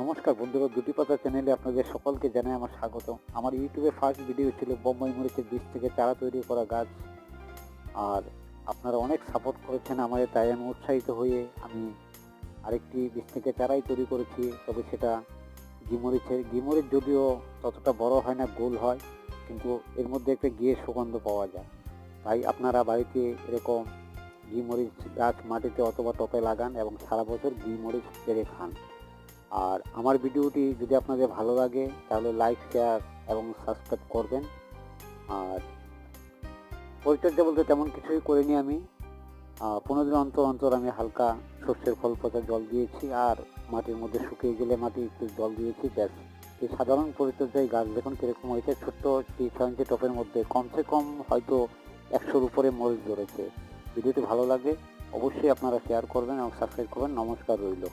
নমস্কার বন্ধুরা, দুটি পাতা চ্যানেলে আপনাদের সকলকে জানাই আমার স্বাগত। আমার ইউটিউবে ফার্স্ট ভিডিও ছিল বোম্বাই মরিচের বীজ থেকে চারা তৈরি করা গাছ। আর আপনারা অনেক সাপোর্ট করেছেন আমাদের, তাই আমি উৎসাহিত হয়ে আমি আরেকটি বীজ থেকে চারাই তৈরি করেছি। তবে সেটা ঘিমরিচ যদিও ততটা বড় হয় না, গোল হয়, কিন্তু এর মধ্যে একটা ঘিয়ের সুগন্ধ পাওয়া যায়। তাই আপনারা বাড়িতে এরকম ঘিমরিচ গাছ মাটিতে অথবা টবে লাগান এবং সারা বছর ঘিমরিচ পেড়ে খান। আর আমার ভিডিওটি যদি আপনাদের ভালো লাগে তাহলে লাইক, শেয়ার এবং সাবস্ক্রাইব করবেন। আর পরিচর্যা বলতে তেমন কিছুই করিনি আমি। 15 দিন অন্তর অন্তর আমি হালকা শস্যের ফল পচা জল দিয়েছি, আর মাটির মধ্যে শুকিয়ে গেলে মাটি একটু জল দিয়েছি, ব্যাস। এই সাধারণ পরিচর্যায় গাছ দেখুন কীরকম হয়েছে। ছোট্ট 6 ইঞ্চি টপের মধ্যে কমসে কম হয়তো 100-র উপরে মরিচ ধরেছে। ভিডিওটি ভালো লাগে অবশ্যই আপনারা শেয়ার করবেন এবং সাবস্ক্রাইব করবেন। নমস্কার রইল।